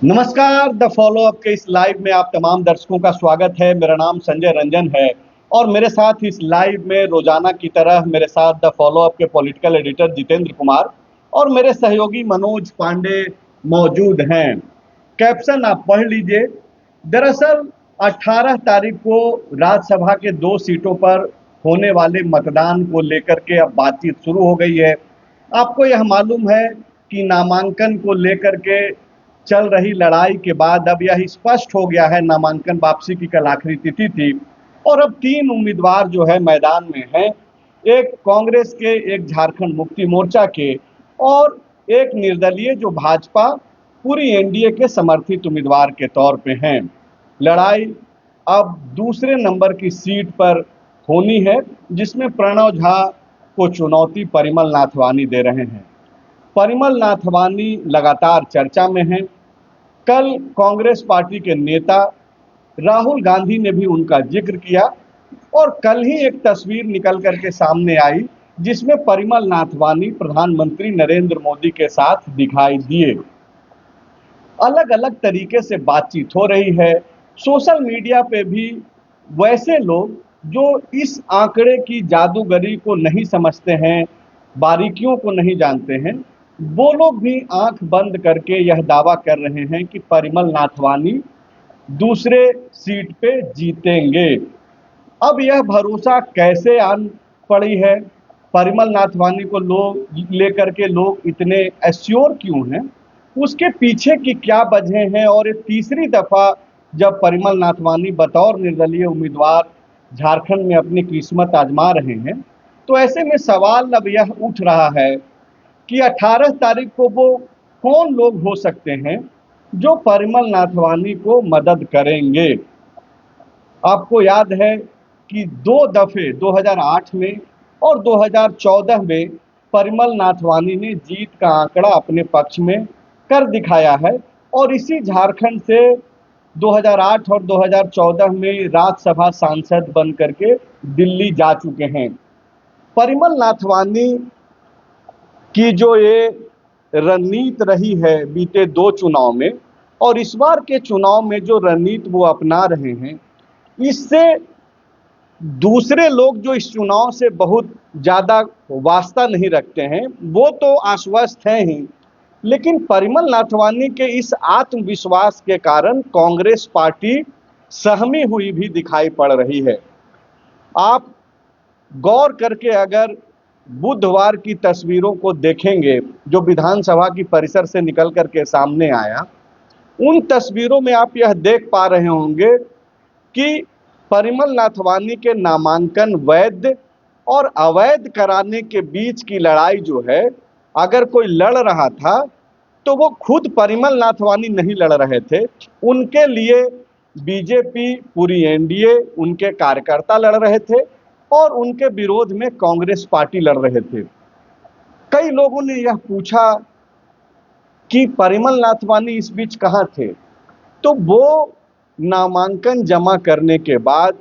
नमस्कार। The follow up के इस लाइव में आप तमाम दर्शकों का स्वागत है। मेरा नाम संजय रंजन है और मेरे साथ इस लाइव में रोजाना की तरह मेरे साथ द फॉलो अप के पॉलिटिकल एडिटर जितेंद्र कुमार और मेरे सहयोगी मनोज पांडे मौजूद हैं। कैप्शन आप पढ़ लीजिए। दरअसल 18 तारीख को राज्यसभा के 2 सीटों पर होने वाले मतदान को लेकर के अब बातचीत शुरू हो गई है। आपको यह मालूम है कि नामांकन को लेकर के चल रही लड़ाई के बाद अब यह स्पष्ट हो गया है। नामांकन वापसी की कल आखिरी तिथि थी और अब 3 उम्मीदवार जो है मैदान में हैं। एक कांग्रेस के, एक झारखंड मुक्ति मोर्चा के और एक निर्दलीय जो भाजपा पूरी एनडीए के समर्थित उम्मीदवार के तौर पे हैं। लड़ाई अब दूसरे नंबर की सीट पर होनी है जिसमें प्रणव झा को चुनौती परिमल नाथवानी दे रहे हैं। परिमल नाथवानी लगातार चर्चा में हैं। कल कांग्रेस पार्टी के नेता राहुल गांधी ने भी उनका जिक्र किया और कल ही एक तस्वीर निकल करके सामने आई जिसमें परिमल नाथवानी प्रधानमंत्री नरेंद्र मोदी के साथ दिखाई दिए। अलग अलग तरीके से बातचीत हो रही है। सोशल मीडिया पे भी वैसे लोग जो इस आंकड़े की जादूगरी को नहीं समझते हैं, बारीकियों को नहीं जानते हैं, वो लोग भी आंख बंद करके यह दावा कर रहे हैं कि परिमल नाथवानी दूसरे सीट पे जीतेंगे। अब यह भरोसा कैसे आन पड़ी है? परिमल नाथवानी को लोग लेकर के लोग इतने एश्योर क्यों हैं? उसके पीछे की क्या वजह है? और ये तीसरी दफा जब परिमल नाथवानी बतौर निर्दलीय उम्मीदवार झारखंड में अपनी किस्मत आजमा रहे हैं, तो ऐसे में सवाल अब यह उठ रहा है कि 18 तारीख को वो कौन लोग हो सकते हैं जो परिमल नाथवानी को मदद करेंगे। आपको याद है कि 2 दफे 2008 में और 2014 में परिमल नाथवानी ने जीत का आंकड़ा अपने पक्ष में कर दिखाया है और इसी झारखंड से 2008 और 2014 में राज्यसभा सांसद बन करके दिल्ली जा चुके हैं। परिमल नाथवानी की जो ये रणनीति रही है बीते 2 चुनाव में और इस बार के चुनाव में जो रणनीति वो अपना रहे हैं, इससे दूसरे लोग जो इस चुनाव से बहुत ज़्यादा वास्ता नहीं रखते हैं वो तो आश्वस्त हैं ही, लेकिन परिमल नाथवानी के इस आत्मविश्वास के कारण कांग्रेस पार्टी सहमी हुई भी दिखाई पड़ रही है। आप गौर करके अगर बुधवार की तस्वीरों को देखेंगे जो विधानसभा की परिसर से निकल करके सामने आया, उन तस्वीरों में आप यह देख पा रहे होंगे कि परिमल नाथवानी के नामांकन वैध और अवैध कराने के बीच की लड़ाई जो है, अगर कोई लड़ रहा था तो वो खुद परिमल नाथवानी नहीं लड़ रहे थे, उनके लिए बीजेपी पूरी एनडीए उनके कार्यकर्ता लड़ रहे थे और उनके विरोध में कांग्रेस पार्टी लड़ रहे थे। कई लोगों ने यह पूछा कि परिमल नाथवानी इस बीच कहाँ थे, तो वो नामांकन जमा करने के बाद,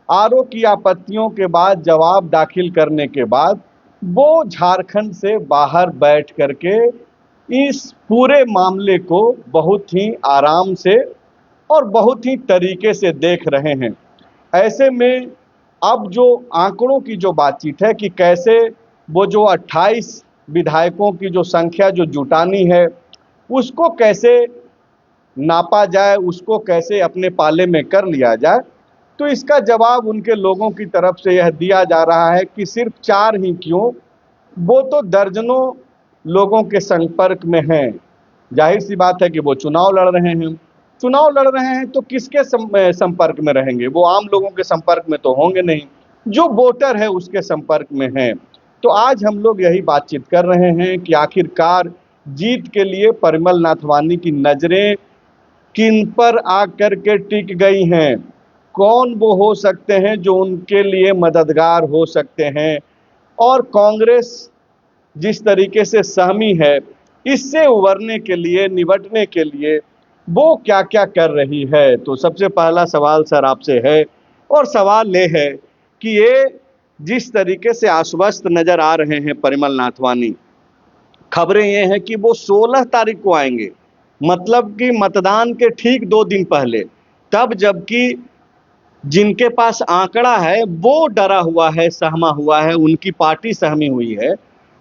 आरओ की आपत्तियों के बाद, जवाब दाखिल करने के बाद वो झारखंड से बाहर बैठ करके इस पूरे मामले को बहुत ही आराम से और बहुत ही तरीके से देख रहे हैं। ऐसे में अब जो आंकड़ों की जो बातचीत है कि कैसे वो जो 28 विधायकों की जो संख्या जो जुटानी है उसको कैसे नापा जाए, उसको कैसे अपने पाले में कर लिया जाए, तो इसका जवाब उनके लोगों की तरफ से यह दिया जा रहा है कि सिर्फ 4 ही क्यों, वो तो दर्जनों लोगों के संपर्क में हैं। जाहिर सी बात है कि वो चुनाव लड़ रहे हैं। चुनाव लड़ रहे हैं तो किसके संपर्क में रहेंगे? वो आम लोगों के संपर्क में तो होंगे नहीं, जो वोटर है उसके संपर्क में हैं। तो आज हम लोग यही बातचीत कर रहे हैं कि आखिरकार जीत के लिए परिमल नाथवानी की नजरें किन पर आकर के टिक गई हैं, कौन वो हो सकते हैं जो उनके लिए मददगार हो सकते हैं, और कांग्रेस जिस तरीके से सहमी है इससे उबरने के लिए, निपटने के लिए वो क्या क्या कर रही है। तो सबसे पहला सवाल सर आपसे है, और सवाल ये है कि ये जिस तरीके से आश्वस्त नजर आ रहे हैं परिमल नाथवानी, खबरें ये हैं कि वो 16 तारीख को आएंगे मतलब कि मतदान के ठीक 2 दिन पहले, तब जबकि जिनके पास आंकड़ा है वो डरा हुआ है, सहमा हुआ है, उनकी पार्टी सहमी हुई है,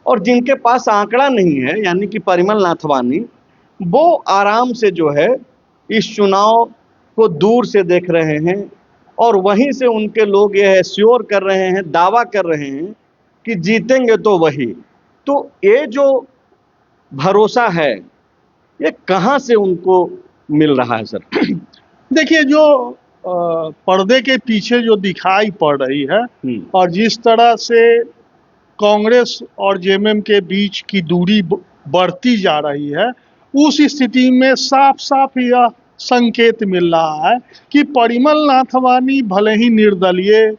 और जिनके पास आंकड़ा नहीं है यानी कि परिमल नाथवानी, वो आराम से जो है इस चुनाव को दूर से देख रहे हैं और वहीं से उनके लोग यह श्योर कर रहे हैं, दावा कर रहे हैं कि जीतेंगे तो वही। तो ये जो भरोसा है ये कहाँ से उनको मिल रहा है सर? देखिए, जो पर्दे के पीछे जो दिखाई पड़ रही है और जिस तरह से कांग्रेस और जेएमएम के बीच की दूरी बढ़ती जा रही है, उस स्थिति में साफ साफ यह संकेत मिल रहा है कि परिमल नाथवानी भले ही निर्दलीय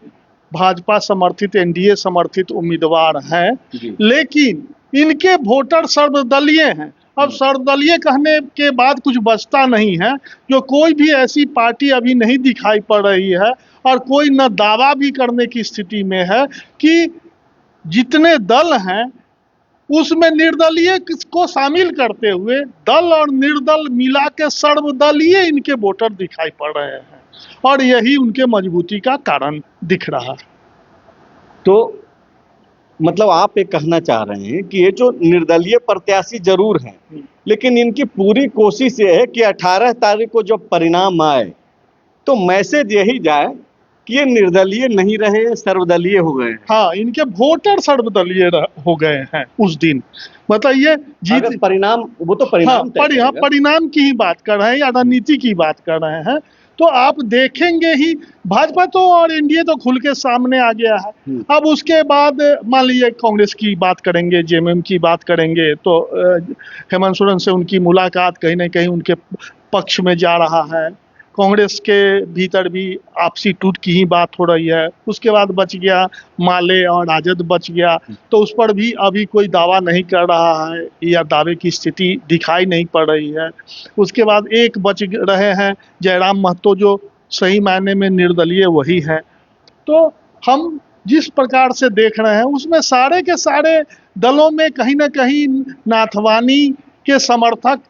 भाजपा समर्थित एनडीए समर्थित उम्मीदवार हैं, लेकिन इनके वोटर सर्वदलीय हैं। अब सर्वदलीय कहने के बाद कुछ बचता नहीं है। जो कोई भी ऐसी पार्टी अभी नहीं दिखाई पड़ रही है और कोई न दावा भी करने की स्थिति में है कि जितने दल हैं उसमें निर्दलीय को शामिल करते हुए दल और निर्दल मिला के सर्वदलीय इनके वोटर दिखाई पड़ रहे हैं और यही उनके मजबूती का कारण दिख रहा है। तो मतलब आप ये कहना चाह रहे हैं कि ये जो निर्दलीय प्रत्याशी जरूर हैं, लेकिन इनकी पूरी कोशिश ये है कि 18 तारीख को जब परिणाम आए तो मैसेज यही जाए कि ये निर्दलीय नहीं रहे, सर्वदलीय हो गए। हाँ, इनके वोटर सर्वदलीय हो गए हैं उस दिन। मतलब ये जीत परिणाम, वो तो परिणाम परिणाम की ही बात कर रहे हैं या रणनीति की बात कर रहे हैं। तो आप देखेंगे ही भाजपा तो और एनडीए तो खुल के सामने आ गया है। अब उसके बाद मान लीजिए कांग्रेस की बात करेंगे, जेएमएम की बात करेंगे, तो हेमंत सोरेन से उनकी मुलाकात कहीं ना कहीं उनके पक्ष में जा रहा है। कांग्रेस के भीतर भी आपसी टूट की ही बात हो रही है। उसके बाद बच गया माले और राजद बच गया, तो उस पर भी अभी कोई दावा नहीं कर रहा है या दावे की स्थिति दिखाई नहीं पड़ रही है। उसके बाद एक बच रहे हैं जयराम महतो, जो सही मायने में निर्दलीय वही है। तो हम जिस प्रकार से देख रहे हैं उसमें सारे के सारे दलों में कहीं ना कहीं नाथवानी के समर्थक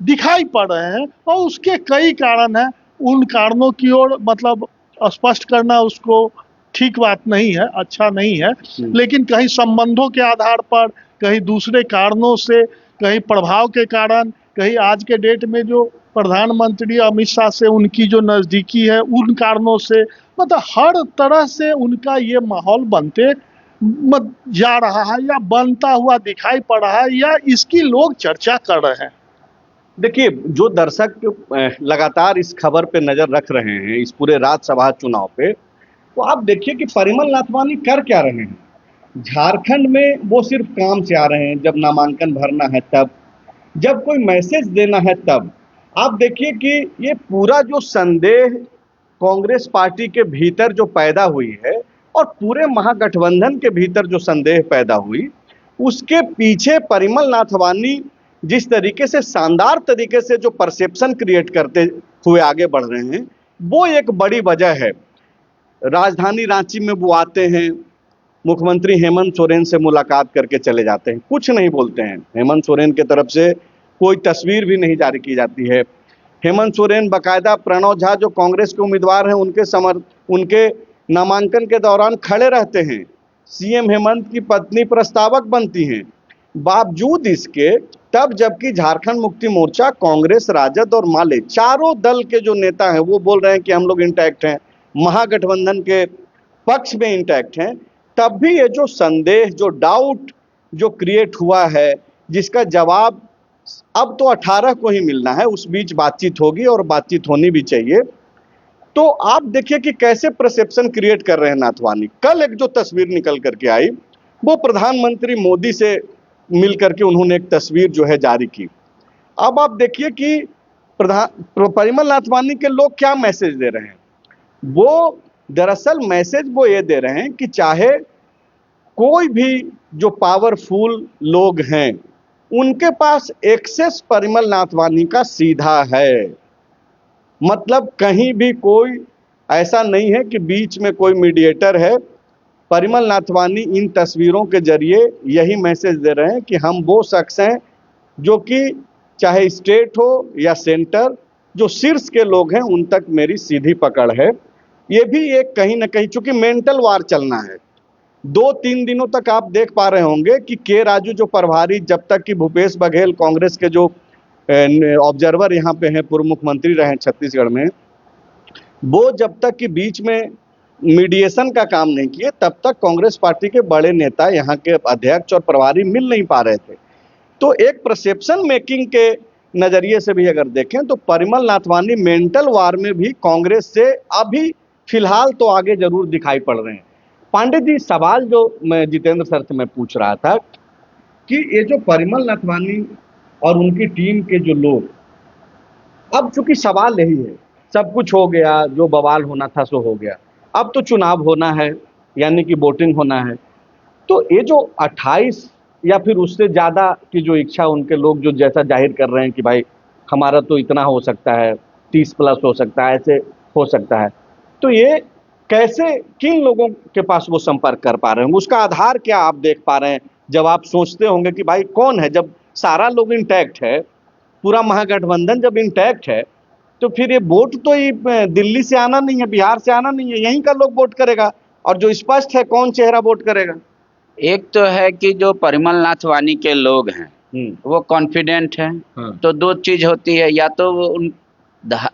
दिखाई पड़ रहे हैं और उसके कई कारण हैं। उन कारणों की ओर मतलब स्पष्ट करना उसको ठीक बात नहीं है, अच्छा नहीं है, लेकिन कहीं संबंधों के आधार पर, कहीं दूसरे कारणों से, कहीं प्रभाव के कारण, कहीं आज के डेट में जो प्रधानमंत्री अमित शाह से उनकी जो नज़दीकी है उन कारणों से, मतलब हर तरह से उनका ये माहौल बनते जा रहा है या बनता हुआ दिखाई पड़ रहा है या इसकी लोग चर्चा कर रहे हैं। देखिए, जो दर्शक लगातार इस खबर पे नजर रख रहे हैं, इस पूरे राज्यसभा चुनाव पे, तो आप देखिए कि परिमल नाथवानी कर क्या रहे हैं। झारखंड में वो सिर्फ काम से आ रहे हैं, जब नामांकन भरना है तब, जब कोई मैसेज देना है तब। आप देखिए कि ये पूरा जो संदेह कांग्रेस पार्टी के भीतर जो पैदा हुई है और पूरे महागठबंधन के भीतर जो संदेह पैदा हुई, उसके पीछे परिमल नाथवानी जिस तरीके से शानदार तरीके से जो परसेप्शन क्रिएट करते हुए आगे बढ़ रहे हैं, वो एक बड़ी वजह है। राजधानी रांची में वो आते हैं, मुख्यमंत्री हेमंत सोरेन से मुलाकात करके चले जाते हैं, कुछ नहीं बोलते हैं। हेमंत सोरेन की तरफ से कोई तस्वीर भी नहीं जारी की जाती है। हेमंत सोरेन बाकायदा प्रणव झा जो कांग्रेस के उम्मीदवार हैं उनके नामांकन के दौरान खड़े रहते हैं। सीएम हेमंत की पत्नी प्रस्तावक बनती हैं। बावजूद इसके तब जबकि झारखंड मुक्ति मोर्चा, कांग्रेस, राजद और माले, चारों दल के जो नेता हैं वो बोल रहे हैं कि हम लोग इंटैक्ट हैं, महागठबंधन के पक्ष में इंटैक्ट हैं, तब भी ये जो संदेह, जो डाउट जो क्रिएट हुआ है, जिसका जवाब अब तो 18 को ही मिलना है, उस बीच बातचीत होगी और बातचीत होनी भी चाहिए। तो आप देखिए कि कैसे परसेप्शन क्रिएट कर रहे हैं नाथवानी। कल एक जो तस्वीर निकल करके आई, वो प्रधानमंत्री मोदी से मिल करके उन्होंने एक तस्वीर जो है जारी की। अब आप देखिए कि परिमल नाथवानी के लोग क्या मैसेज दे रहे हैं। वो दरअसल मैसेज वो ये दे रहे हैं कि चाहे कोई भी जो पावरफुल लोग हैं उनके पास एक्सेस परिमल नाथवानी का सीधा है। मतलब कहीं भी कोई ऐसा नहीं है कि बीच में कोई मीडिएटर है। परिमल नाथवानी इन तस्वीरों के जरिए यही मैसेज दे रहे हैं कि हम वो शख्स हैं जो कि चाहे स्टेट हो या सेंटर, जो शीर्ष के लोग हैं उन तक मेरी सीधी पकड़ है। ये भी एक कहीं ना कहीं, चूंकि मेंटल वार चलना है, 2-3 दिनों तक आप देख पा रहे होंगे कि के राजू जो प्रभारी, जब तक कि भूपेश बघेल कांग्रेस के जो ऑब्जर्वर यहाँ पे हैं, पूर्व मुख्यमंत्री रहे हैं छत्तीसगढ़ में, वो जब तक कि बीच में मीडिएशन का काम नहीं किए, तब तक कांग्रेस पार्टी के बड़े नेता, यहाँ के अध्यक्ष और प्रभारी मिल नहीं पा रहे थे। तो एक परसेप्शन मेकिंग के नजरिए से भी अगर देखें तो परिमल नाथवानी मेंटल वार में भी कांग्रेस से अभी फिलहाल तो आगे जरूर दिखाई पड़ रहे हैं। पांडे जी, सवाल जो मैं जितेंद्र सर से मैं पूछ रहा था कि ये जो परिमल नाथवानी और उनकी टीम के जो लोग, अब चूंकि सवाल यही है, सब कुछ हो गया, जो बवाल होना था सो हो गया, अब तो चुनाव होना है, यानी कि वोटिंग होना है। तो ये जो 28 या फिर उससे ज्यादा की जो इच्छा उनके लोग जो जैसा जाहिर कर रहे हैं कि भाई हमारा तो इतना हो सकता है, 30 प्लस हो सकता है, ऐसे हो सकता है, तो ये कैसे, किन लोगों के पास वो संपर्क कर पा रहे होंगे, उसका आधार क्या आप देख पा रहे हैं? जब आप सोचते होंगे कि भाई कौन है, जब सारा लोग इंटैक्ट है, पूरा महागठबंधन जब इंटैक्ट है, तो फिर ये वोट तो ये दिल्ली से आना नहीं है, बिहार से आना नहीं है, यहीं का लोग वोट करेगा। और जो स्पष्ट है कौन चेहरा वोट करेगा। एक तो है कि जो परिमल नाथवानी के लोग हैं वो कॉन्फिडेंट हैं। हाँ। तो दो चीज होती है, या तो वो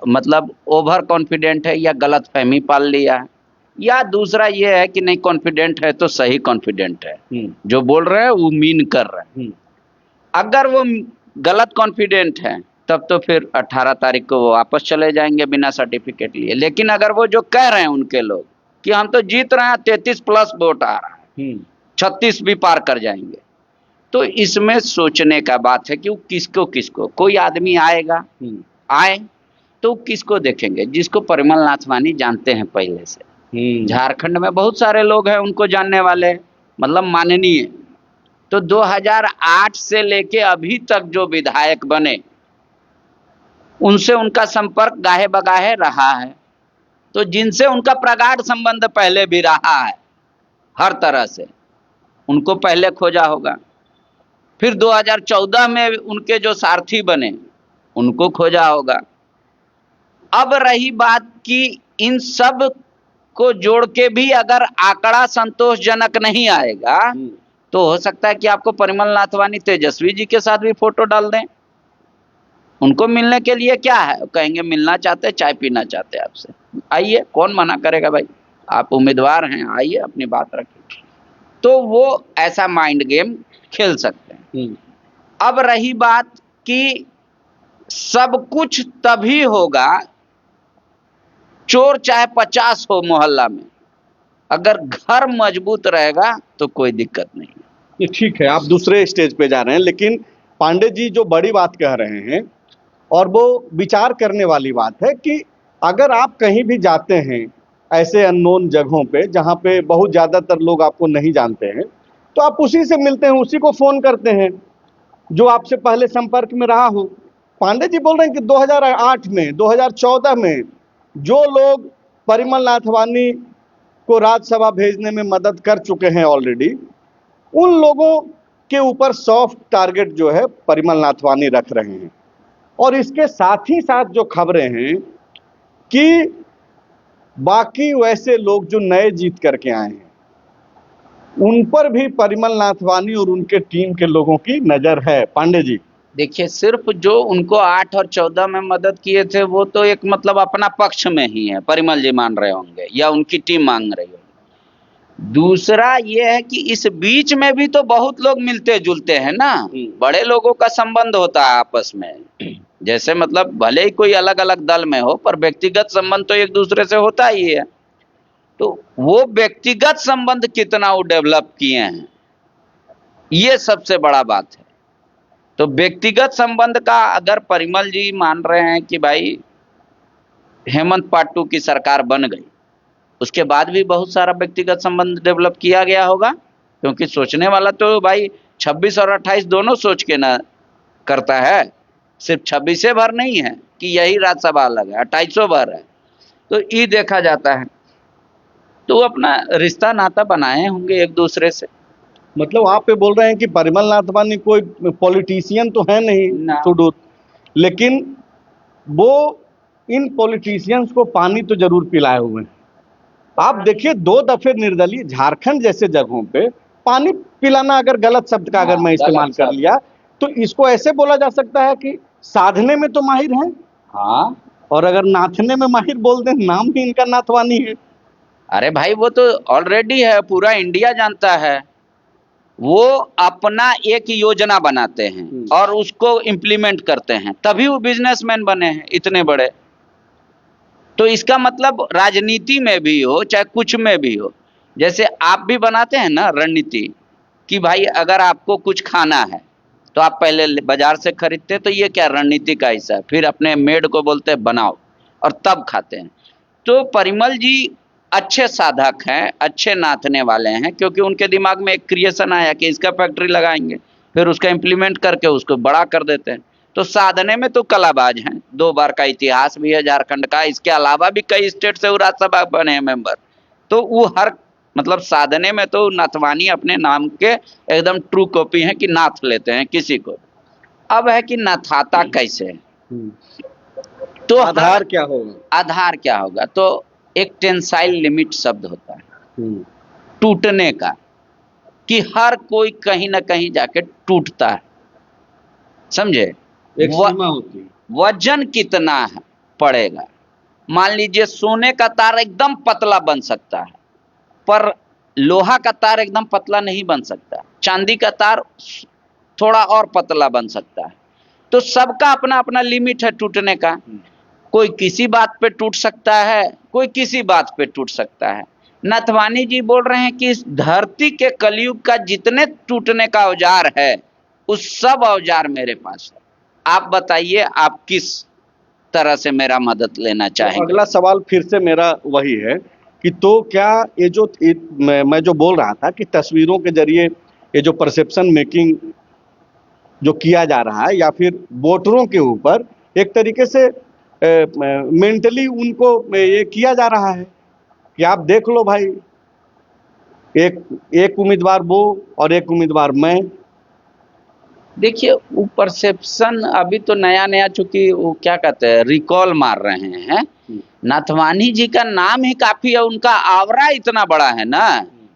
मतलब ओवर कॉन्फिडेंट है या गलत फहमी पाल लिया है, या दूसरा ये है कि नहीं कॉन्फिडेंट है तो सही कॉन्फिडेंट है, जो बोल रहे हैं वो मीन कर रहे हैं। अगर वो गलत कॉन्फिडेंट है तब तो फिर 18 तारीख को वो वापस चले जाएंगे बिना सर्टिफिकेट लिए। लेकिन अगर वो जो कह रहे हैं उनके लोग कि हम तो जीत रहे हैं, 33 प्लस वोट आ रहा है, 36 भी पार कर जाएंगे, तो इसमें सोचने का बात है कि वो किसको कोई आदमी आएगा, आए तो किसको देखेंगे, जिसको परिमल नाथवानी जानते हैं पहले से। झारखंड में बहुत सारे लोग हैं उनको जानने वाले, मतलब माननीय। तो 2008 से लेके अभी तक जो विधायक बने उनसे उनका संपर्क गाहे बगाहे रहा है। तो जिनसे उनका प्रगाढ़ संबंध पहले भी रहा है, हर तरह से उनको पहले खोजा होगा। फिर 2014 में उनके जो सारथी बने उनको खोजा होगा। अब रही बात कि इन सब को जोड़ के भी अगर आंकड़ा संतोषजनक नहीं आएगा तो हो सकता है कि आपको परिमल नाथवानी तेजस्वी जी के साथ भी फोटो डाल दें। उनको मिलने के लिए क्या है, कहेंगे मिलना चाहते, चाय पीना चाहते आपसे, आइए, कौन मना करेगा भाई, आप उम्मीदवार हैं, आइए अपनी बात रखिए। तो वो ऐसा माइंड गेम खेल सकते हैं। अब रही बात कि सब कुछ तभी होगा, चोर चाहे 50 हो मोहल्ला में, अगर घर मजबूत रहेगा तो कोई दिक्कत नहीं। ये ठीक है, आप दूसरे स्टेज पे जा रहे हैं, लेकिन पांडे जी जो बड़ी बात कह रहे हैं और वो विचार करने वाली बात है कि अगर आप कहीं भी जाते हैं ऐसे अननोन जगहों पे जहाँ पे बहुत ज़्यादातर लोग आपको नहीं जानते हैं, तो आप उसी से मिलते हैं, उसी को फ़ोन करते हैं जो आपसे पहले संपर्क में रहा हो। पांडे जी बोल रहे हैं कि 2008 में, 2014 में जो लोग परिमल नाथवानी को राज्यसभा भेजने में मदद कर चुके हैं ऑलरेडी, उन लोगों के ऊपर सॉफ्ट टारगेट जो है परिमल नाथवानी रख रहे हैं। और इसके साथ ही साथ जो खबरें हैं कि बाकी वैसे लोग जो नए जीत करके आए हैं उन पर भी परिमल नाथवानी और उनके टीम के लोगों की नजर है। पांडे जी देखिए, सिर्फ जो उनको 8 और 14 में मदद किए थे वो तो एक मतलब अपना पक्ष में ही है, परिमल जी मान रहे होंगे या उनकी टीम मांग रही होगी। दूसरा ये है कि इस बीच में भी तो बहुत लोग मिलते जुलते हैं ना, बड़े लोगों का संबंध होता है आपस में। जैसे मतलब भले ही कोई अलग अलग दल में हो, पर व्यक्तिगत संबंध तो एक दूसरे से होता ही है। तो वो व्यक्तिगत संबंध कितना वो डेवलप किए हैं, ये सबसे बड़ा बात है। तो व्यक्तिगत संबंध का अगर परिमल जी मान रहे हैं कि भाई हेमंत पाटू की सरकार बन गई, उसके बाद भी बहुत सारा व्यक्तिगत संबंध डेवलप किया गया होगा, क्योंकि सोचने वाला तो भाई 26 और 28 दोनों सोच के ना करता है, सिर्फ 26 भर नहीं है कि यही राज्यसभा अलग है, 28 भर है। तो ये देखा जाता है, तो अपना रिश्ता नाता बनाए होंगे एक दूसरे से। मतलब आप ये बोल रहे हैं कि परिमल नाथवानी कोई पॉलिटिशियन तो है नहीं, लेकिन वो इन पॉलिटिशियंस को पानी तो जरूर पिलाए हुए हैं। आप देखिए 2 दफे निर्दलीय झारखंड जैसे जगहों पे पानी पिलाना, अगर गलत शब्द का अगर मैं इस्तेमाल कर लिया तो इसको ऐसे बोला जा सकता है कि साधने में तो माहिर हैं, हाँ, और अगर नाथने में माहिर बोल दें, नाम भी इनका नाथवानी है। अरे भाई वो तो ऑलरेडी है, पूरा इंडिया जानता है। वो अपना एक योजना बनाते हैं और उसको इम्प्लीमेंट करते हैं, तभी वो बिजनेसमैन बने हैं इतने बड़े। तो इसका मतलब राजनीति में भी हो चाहे कुछ में भी हो, जैसे आप भी बनाते हैं ना रणनीति कि भाई अगर आपको कुछ खाना है तो आप पहले बाजार से खरीदते, तो ये क्या रणनीति का हिस्सा है। फिर अपने मेड को बोलते हैं बनाओ और तब खाते हैं। तो परिमल जी अच्छे साधक हैं, अच्छे नाथने वाले हैं, क्योंकि उनके दिमाग में एक क्रिएशन आया कि इसका फैक्ट्री लगाएंगे, फिर उसका इम्प्लीमेंट करके उसको बड़ा कर देते हैं। तो साधने में तो कलाबाज हैं, 2 बार का इतिहास भी है झारखंड का, इसके अलावा भी कई स्टेट से वो राज्यसभा बने हैं मेंबर। तो वो हर मतलब साधने में तो नाथवानी अपने नाम के एकदम ट्रू कॉपी है कि नाथ लेते हैं किसी को। अब है कि नाथाता कैसे, तो आधार क्या होगा, आधार क्या होगा। तो एक टेंसाइल लिमिट शब्द होता है टूटने का, कि हर कोई कहीं ना कहीं जाके टूटता है, समझे। एक सीमा होती है। वजन कितना है पड़ेगा, मान लीजिए सोने का तार एकदम पतला बन सकता है, पर लोहा का तार एकदम पतला नहीं बन सकता, चांदी का तार थोड़ा और पतला बन सकता है। तो सबका अपना अपना लिमिट है टूटने का। कोई किसी बात पे टूट सकता है, कोई किसी बात पे टूट सकता है। नाथवानी जी बोल रहे हैं कि इस धरती के कलयुग का जितने टूटने का औजार है, उस सब औजार मेरे पास है। आप बताइए आप किस तरह से मेरा मदद लेना चाहेंगे। तो अगला सवाल फिर से मेरा वही है कि तो क्या ये जो मैं जो बोल रहा था कि तस्वीरों के जरिए ये जो परसेप्शन मेकिंग जो किया जा रहा है, या फिर वोटरों के ऊपर एक तरीके से मेंटली उनको ये किया जा रहा है कि आप देख लो भाई, एक उम्मीदवार वो और एक उम्मीदवार मैं। देखिए वो परसेप्शन अभी तो नया नया, चूंकि वो क्या कहते हैं रिकॉल मार रहे हैं। नाथवानी जी का नाम ही काफी है, उनका आवरा इतना बड़ा है ना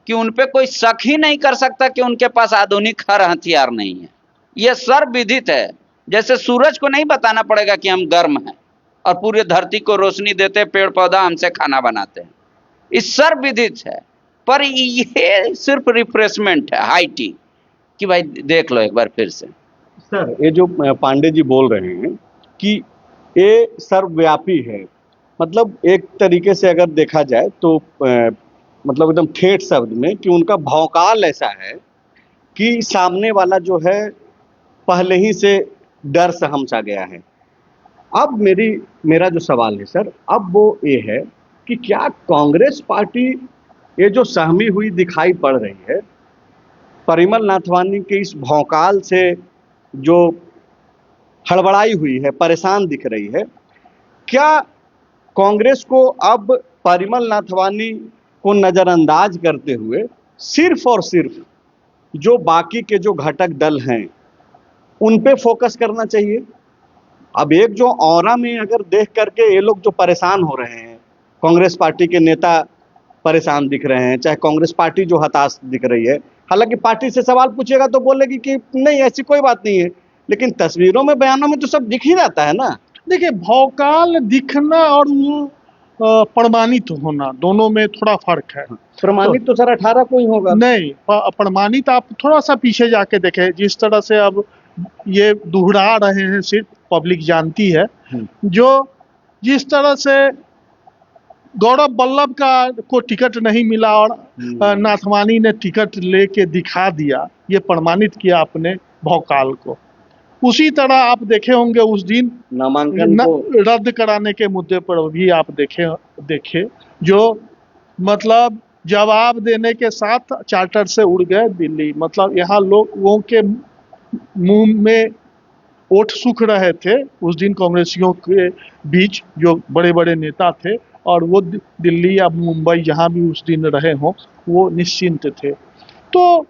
कि उनपे कोई शक ही नहीं कर सकता कि उनके पास आधुनिक हर हथियार नहीं है। यह सर्वविदित है, जैसे सूरज को नहीं बताना पड़ेगा कि हम गर्म हैं और पूरे धरती को रोशनी देते, पेड़ पौधा हमसे खाना बनाते हैं, इस सर्वविदित है। पर ये सिर्फ रिफ्रेशमेंट है, हाई टी, कि भाई देख लो एक बार फिर से। सर ये जो पांडे जी बोल रहे हैं कि ये सर्वव्यापी है, मतलब एक तरीके से अगर देखा जाए तो मतलब एकदम ठेठ शब्द में कि उनका भौकाल ऐसा है कि सामने वाला जो है पहले ही से डर से हमसा गया है। अब मेरा जो सवाल है सर, अब वो ये है कि क्या कांग्रेस पार्टी ये जो सहमी हुई दिखाई पड़ रही है, परिमल नाथवानी के इस भौकाल से जो हड़बड़ाई हुई है, परेशान दिख रही है, क्या कांग्रेस को अब परिमल नाथवानी को नज़रअंदाज करते हुए सिर्फ और सिर्फ जो बाकी के जो घटक दल हैं उन पे फोकस करना चाहिए? अब एक जो औरा में अगर देख करके ये लोग जो परेशान हो रहे हैं, कांग्रेस पार्टी के नेता परेशान दिख रहे हैं, चाहे कांग्रेस पार्टी जो हताश दिख रही है, हालांकि पार्टी से सवाल पूछेगा तो बोलेगी कि नहीं ऐसी कोई बात नहीं है, लेकिन तस्वीरों में बयानों में तो सब दिख ही रहता है ना। देखिए भौकाल दिखना और वो प्रमाणित होना, दोनों में थोड़ा फर्क है। प्रमाणित तो सर 18 को ही होगा। नहीं, प्रमाणित आप थोड़ा सा पीछे जाके देखें, जिस तरह से अब ये दोहरा रहे हैं, सिर्फ पब्लिक जानती है, जो जिस तरह से गौरव वल्लभ का को टिकट नहीं मिला और नाथवानी ने टिकट लेके दिखा दिया, ये प्रमाणित किया अपने भौकाल को। उसी तरह आप देखे होंगे उस दिन नामांकन रद्द कराने के मुद्दे पर भी आप देखे जो मतलब जवाब देने के साथ चार्टर से उड़ गए दिल्ली। मतलब यहाँ लोगों के मुंह में ओठ सूख रहे थे उस दिन कांग्रेसियों के बीच, जो बड़े बड़े नेता थे, और वो दिल्ली या मुंबई जहाँ भी उस दिन रहे हों वो निश्चिंत थे। तो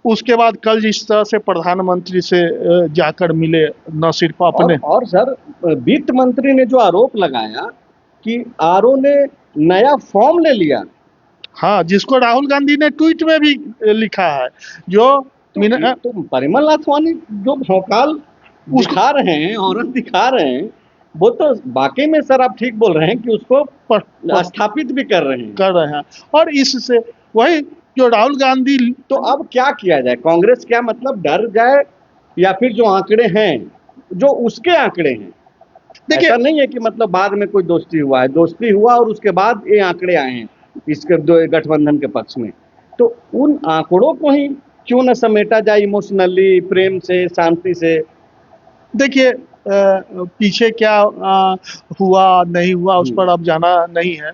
उसके बाद कल जिस तरह से प्रधानमंत्री से जाकर मिले, न सिर्फ अपने और सर, वित्त मंत्री ने जो आरोप लगाया कि आरओ ने नया फॉर्म ले लिया, हाँ, जिसको राहुल गांधी ने ट्वीट में भी लिखा है, जो तो परिमल नाथवानी जो भौकाल दिखा रहे हैं, औरत दिखा रहे हैं, वो तो वाकई में सर आप ठीक बोल रहे हैं कि उसको स्थापित भी कर रहे हैं। और इससे वही जो राहुल गांधी, तो अब क्या किया जाए? कांग्रेस क्या मतलब डर जाए, या फिर जो आंकड़े हैं जो उसके आंकड़े हैं? देखिए, ऐसा नहीं है कि मतलब बाद में कोई दोस्ती हुआ है, दोस्ती हुआ और उसके बाद ये आंकड़े आए हैं इसके दो गठबंधन के पक्ष में, तो उन आंकड़ों को ही क्यों न समेटा जाए इमोशनली, प्रेम से, शांति से? देखिए पीछे क्या हुआ नहीं हुआ उस पर अब जाना नहीं है।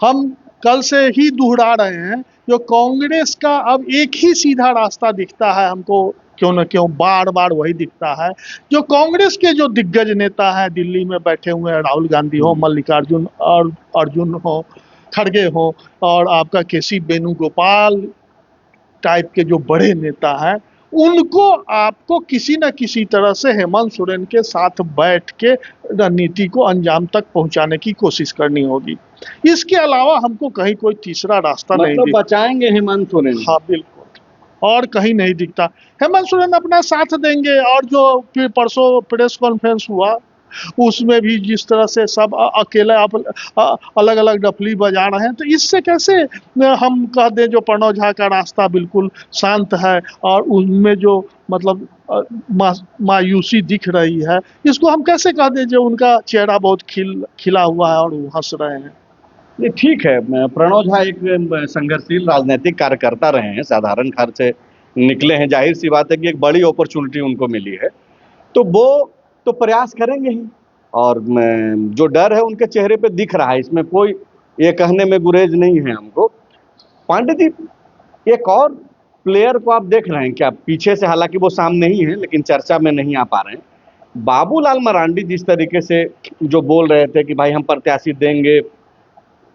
हम कल से ही दोहरा रहे हैं, जो कांग्रेस का अब एक ही सीधा रास्ता दिखता है हमको, क्यों न क्यों बार बार वही दिखता है। जो कांग्रेस के जो दिग्गज नेता हैं दिल्ली में बैठे हुए हैं, राहुल गांधी हो, मल्लिकार्जुन और अर्जुन हो, खड़गे हो, और आपका केसी वेणुगोपाल टाइप के जो बड़े नेता हैं, उनको आपको किसी न किसी तरह से हेमंत सोरेन के साथ बैठ के रणनीति को अंजाम तक पहुंचाने की कोशिश करनी होगी। इसके अलावा हमको कहीं कोई तीसरा रास्ता नहीं दिखता। बचाएंगे हेमंत सोरेन? हाँ बिल्कुल, और कहीं नहीं दिखता। हेमंत सोरेन अपना साथ देंगे, और जो फिर परसों प्रेस कॉन्फ्रेंस हुआ उसमें भी जिस तरह से सब अकेले अलग अलग डफली बजा रहे हैं, तो इससे कैसे हम कह दें जो प्रणव झा का रास्ता बिल्कुल शांत है और उनमें जो मतलब मायूसी दिख रही है, इसको हम कैसे कह दें जो उनका चेहरा बहुत खिला हुआ है और वो हंस रहे हैं? ये ठीक है, प्रणव झा एक संघर्षशील राजनीतिक कार्यकर्ता रहे हैं, साधारण घर से निकले हैं, जाहिर सी बात है कि एक बड़ी अपॉर्चुनिटी उनको मिली है, तो वो तो प्रयास करेंगे ही, और जो डर है उनके चेहरे पे दिख रहा है, इसमें कोई ये कहने में गुरेज नहीं है हमको। पांडे जी, एक और प्लेयर को आप देख रहे हैं क्या पीछे से? हालांकि वो सामने ही है लेकिन चर्चा में नहीं आ पा रहे हैं। बाबूलाल मरांडी जिस तरीके से जो बोल रहे थे कि भाई हम प्रत्याशी देंगे,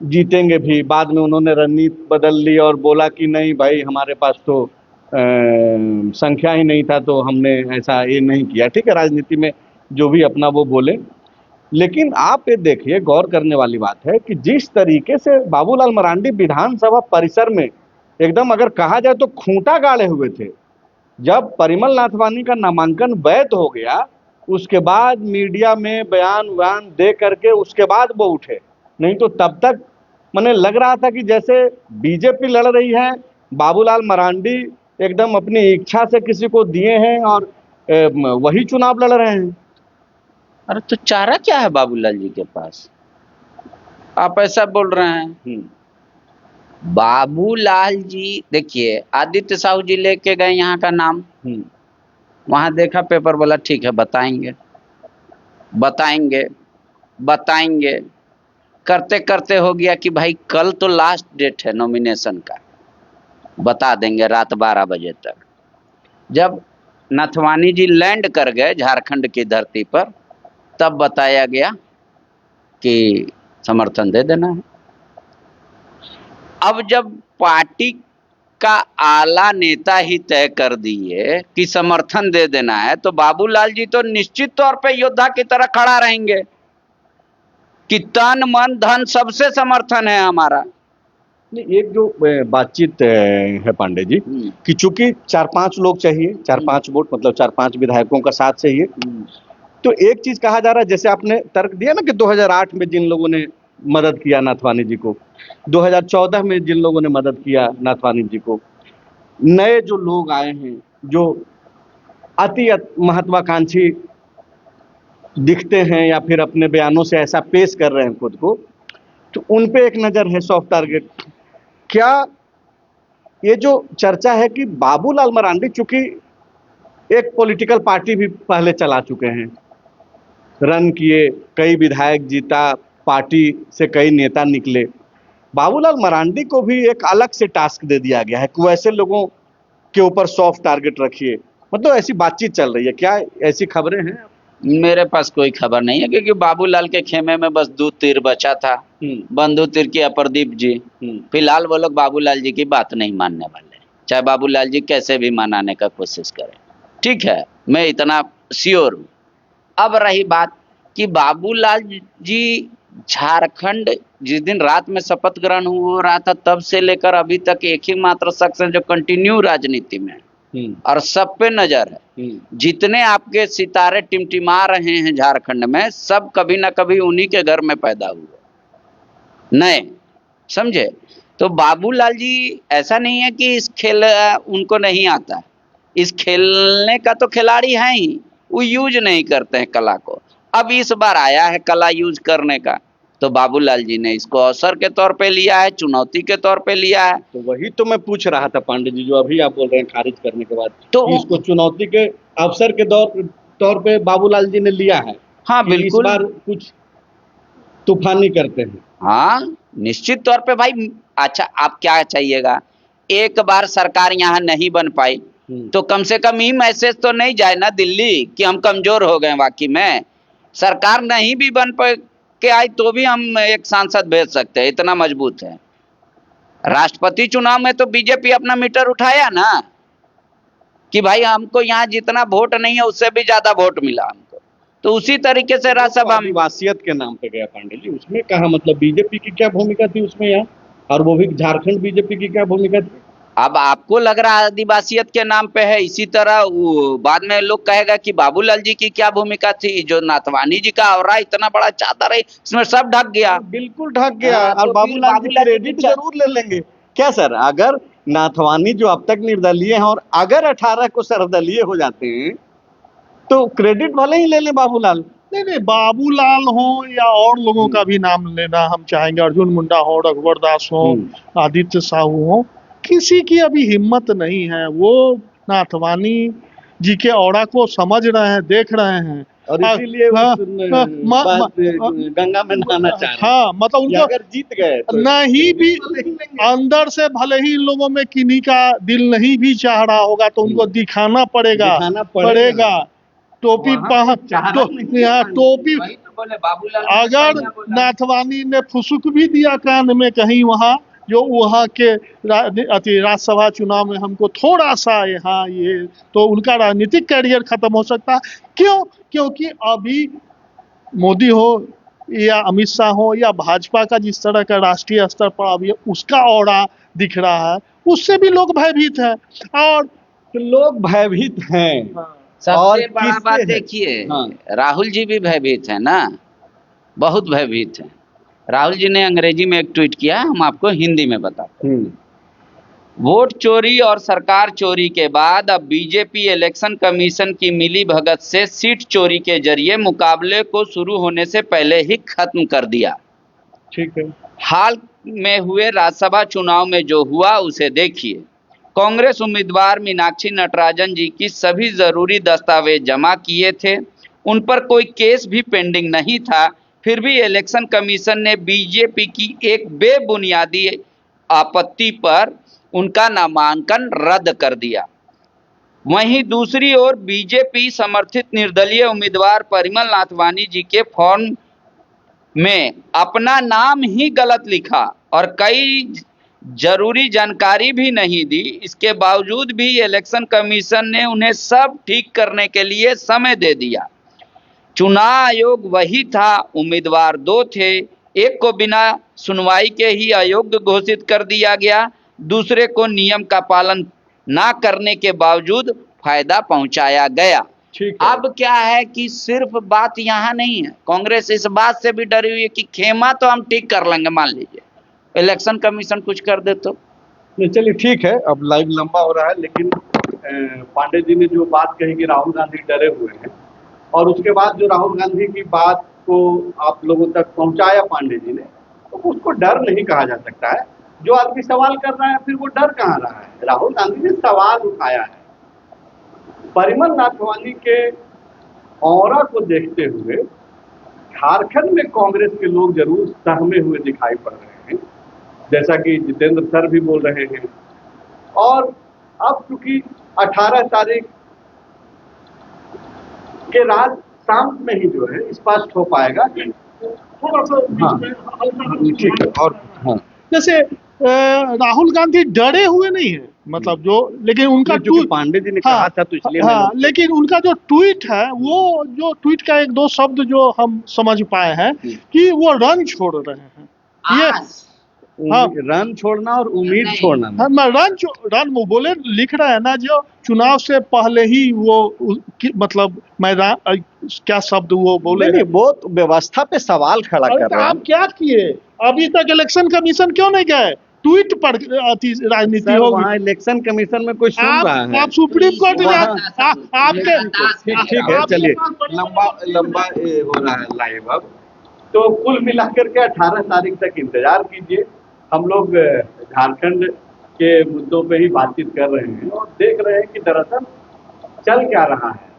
जीतेंगे भी, बाद में उन्होंने रणनीति बदल ली और बोला कि नहीं भाई हमारे पास तो संख्या ही नहीं था, तो हमने ऐसा ये नहीं किया। ठीक है, राजनीति में जो भी अपना वो बोले, लेकिन आप ये देखिए, गौर करने वाली बात है कि जिस तरीके से बाबूलाल मरांडी विधानसभा परिसर में एकदम अगर कहा जाए तो खूंटा गाड़े हुए थे, जब परिमल नाथवानी का नामांकन वैध हो गया उसके बाद मीडिया में बयान दे करके उसके बाद वो उठे, नहीं तो तब तक मैंने लग रहा था कि जैसे बीजेपी लड़ रही है, बाबूलाल मरांडी एकदम अपनी इच्छा से किसी को दिए हैं और वही चुनाव लड़ रहे हैं। अरे तो चारा क्या है बाबूलाल जी के पास? आप ऐसा बोल रहे हैं। बाबूलाल जी देखिए, आदित्य साहू जी लेके गए यहाँ का नाम, वहां देखा पेपर, बोला ठीक है बताएंगे बताएंगे बताएंगे, करते करते हो गया कि भाई कल तो लास्ट डेट है नॉमिनेशन का, बता देंगे रात 12 बजे तक। जब नाथवानी जी लैंड कर गए झारखंड की धरती पर, तब बताया गया कि समर्थन दे देना है। अब जब पार्टी का आला नेता ही तय कर दिए कि समर्थन दे देना है, तो बाबूलाल जी तो निश्चित तौर पे योद्धा की तरह खड़ा रहेंगे कि तन मन धन सबसे समर्थन है हमारा। एक जो बातचीत है पांडे जी कि चूंकि 4-5 लोग चाहिए, 4-5 वोट, मतलब 4-5 विधायकों का साथ चाहिए, तो एक चीज कहा जा रहा है, जैसे आपने तर्क दिया ना कि 2008 में जिन लोगों ने मदद किया नाथवानी जी को, 2014 में जिन लोगों ने मदद किया नाथवानी जी को, नए जो लोग आए हैं जो अति महत्वाकांक्षी दिखते हैं या फिर अपने बयानों से ऐसा पेश कर रहे हैं खुद को, तो उन पे एक नजर है, सॉफ्ट टारगेट। क्या ये जो चर्चा है कि बाबूलाल मरांडी चूंकि एक पॉलिटिकल पार्टी भी पहले चला चुके हैं, रन किए, कई विधायक जीता, पार्टी से कई नेता निकले, बाबूलाल मरांडी को भी एक अलग से टास्क दे दिया गया है कि वैसे लोगों के ऊपर सॉफ्ट टारगेट रखिए, मतलब ऐसी बातचीत चल रही है, क्या ऐसी खबरें हैं? मेरे पास कोई खबर नहीं है, क्योंकि बाबूलाल के खेमे में बस 2 तीर बचा था, बंधु तीर की अप्रदीप जी। फिलहाल वो लोग बाबूलाल जी की बात नहीं मानने वाले, चाहे बाबूलाल जी कैसे भी मनाने का कोशिश करें। ठीक है, मैं इतना श्योर हूं। अब रही बात कि बाबूलाल जी झारखंड जिस दिन रात में शपथ ग्रहण हो रहा था तब से लेकर अभी तक एक ही मात्र शख्स है जो कंटिन्यू राजनीति में है और सब पे नजर है। जितने आपके सितारे टिमटिमा रहे हैं झारखंड में, सब कभी ना कभी उन्हीं के घर में पैदा हुए नए, समझे। तो बाबूलाल जी ऐसा नहीं है कि इस खेल उनको नहीं आता है, इस खेलने का तो खिलाड़ी है ही, वो यूज नहीं करते हैं कला को। अब इस बार आया है कला यूज करने का, तो बाबूलाल जी ने इसको अवसर के तौर पे लिया है, चुनौती के तौर पे लिया है। तो वही तो मैं पूछ रहा था पांडे जी, जो अभी आप बोल रहे हैं खारिज करने के बाद, तो कि इसको चुनौती के अवसर के तौर पे बाबूलाल जी ने लिया है। हाँ कि इस बिल्कुल, बार कुछ तूफानी करते हैं। हाँ निश्चित तौर पे भाई। अच्छा आप क्या चाहिएगा, एक बार सरकार यहाँ नहीं बन पाई तो कम से कम ही मैसेज तो नहीं जाए ना दिल्ली कि हम कमजोर हो गए। वाकई में सरकार नहीं भी बन के आई तो भी हम एक सांसद भेज सकते हैं, इतना मजबूत है। राष्ट्रपति चुनाव में तो बीजेपी अपना मीटर उठाया ना कि भाई हमको यहाँ जितना वोट नहीं है उससे भी ज्यादा वोट मिला हमको, तो उसी तरीके से राज्यसभा में आदिवासियत के नाम पे गया पांडे जी, उसमें कहा मतलब बीजेपी की क्या भूमिका थी उसमें यहाँ, और वो भी झारखंड बीजेपी की क्या भूमिका थी। अब आपको लग रहा है आदिवासियत के नाम पे है, इसी तरह बाद में लोग कहेगा कि बाबूलाल जी की क्या भूमिका थी। जो नाथवानी जी का और इतना बड़ा चादर है इसमें सब ढक गया, बिल्कुल ढक गया। तो और बाबूलाल जी क्रेडिट जरूर ले लेंगे क्या सर, अगर नाथवानी जो अब तक निर्दलीय हैं और अगर 18 को सर्वदलीय हो जाते हैं तो क्रेडिट भले ही ले लें बाबूलाल। नहीं, बाबूलाल हो या और लोगों का भी नाम लेना हम चाहेंगे, अर्जुन मुंडा हो, रघुवर दास हो, आदित्य साहू हो, किसी की अभी हिम्मत नहीं है। वो नाथवानी जी के औरा को समझ रहे हैं, देख रहे हैं और इसीलिए गंगा में नहाना चाह रहे हैं। हाँ मतलब उनको अगर जीत गए तो नहीं भी अंदर से भले ही इन लोगों में किन्हीं का दिल नहीं भी चाह रहा होगा तो उनको दिखाना पड़ेगा। टोपी टोपी अगर नाथवानी ने फुसुक भी दिया कान में कहीं वहाँ, जो वहाँ के राज्यसभा चुनाव में हमको थोड़ा सा यहाँ ये, तो उनका राजनीतिक कैरियर खत्म हो सकता है। क्यों? क्योंकि अभी मोदी हो या अमित शाह हो या भाजपा का जिस तरह का राष्ट्रीय स्तर पर अभी उसका औरा दिख रहा है, उससे भी लोग भयभीत हैं। और तो लोग भयभीत हैं। सबसे बड़ा बात देखिए, राहुल जी भी भयभीत है ना, बहुत भयभीत है। राहुल जी ने अंग्रेजी में एक ट्वीट किया, हम आपको हिंदी में बताते हैं। वोट चोरी और सरकार चोरी के बाद अब बीजेपी इलेक्शन कमीशन की मिली भगत से सीट चोरी के जरिए मुकाबले को शुरू होने से पहले ही खत्म कर दिया। ठीक है, हाल में हुए राज्यसभा चुनाव में जो हुआ उसे देखिए। कांग्रेस उम्मीदवार मीनाक्षी नटराजन जी की सभी जरूरी दस्तावेज जमा किए थे, उन पर कोई केस भी पेंडिंग नहीं था, फिर भी इलेक्शन कमीशन ने बीजेपी की एक बेबुनियादी आपत्ति पर उनका नामांकन रद्द कर दिया। वहीं दूसरी ओर बीजेपी समर्थित निर्दलीय उम्मीदवार परिमल नाथवानी जी के फॉर्म में अपना नाम ही गलत लिखा और कई जरूरी जानकारी भी नहीं दी। इसके बावजूद भी इलेक्शन कमीशन ने उन्हें सब ठीक करने के लिए समय दे दिया। चुनाव आयोग वही था, उम्मीदवार दो थे, एक को बिना सुनवाई के ही अयोग्य घोषित कर दिया गया, दूसरे को नियम का पालन ना करने के बावजूद फायदा पहुंचाया गया। अब क्या है कि सिर्फ बात यहाँ नहीं है, कांग्रेस इस बात से भी डरी हुई है कि खेमा तो हम ठीक कर लेंगे, मान लीजिए इलेक्शन कमीशन कुछ कर दे तो। चलिए ठीक है, अब लाइव लंबा हो रहा है, लेकिन पांडे जी ने जो बात कही कि राहुल गांधी डरे हुए हैं, और उसके बाद जो राहुल गांधी की बात को आप लोगों तक पहुंचाया पांडे जी ने, तो उसको डर नहीं कहा जा सकता है। जो आदमी सवाल कर रहा है फिर वो डर कहाँ रहा है। राहुल गांधी ने सवाल उठाया है। परिमल नाथवानी के औरा को देखते हुए झारखंड में कांग्रेस के लोग जरूर सहमे हुए दिखाई पड़ रहे हैं, जैसा कि जितेंद्र सर भी बोल रहे हैं। और अब चूंकि 18 तारीख के रात शाम में ही जो है स्पष्ट हो पाएगा कि थोड़ा सा ठीक है। और जैसे राहुल गांधी डरे हुए नहीं है, मतलब जो, लेकिन उनका जो कि पांडे जी ने कहा था तो इसलिए हाँ, लेकिन उनका जो ट्वीट है, वो जो ट्वीट का एक दो शब्द जो हम समझ पाए हैं कि वो रन छोड़ रहे हैं। ये हाँ, रन छोड़ना और उम्मीद छोड़ना। हाँ, मैं रन वो बोले, लिख रहे हैं ना, जो चुनाव से पहले ही वो मतलब मैदान, क्या शब्द वो बोले, नहीं, वो तो व्यवस्था पे सवाल खड़ा कर रहे हैं। आप क्या किए? अभी तक इलेक्शन कमीशन क्यों नहीं गए? ट्वीट पर राजनीति होगी। वहाँ इलेक्शन कमीशन में कोई सुन रहा है? आप सुप्रीम कोर्ट आपके ठीक है, चलिए, लंबा हो रहा है लाइव अब। तो कुल मिलाकर के 18 तारीख तक इंतजार कीजिए। हम लोग झारखंड के मुद्दों पे ही बातचीत कर रहे हैं और देख रहे हैं कि दरअसल चल क्या रहा है।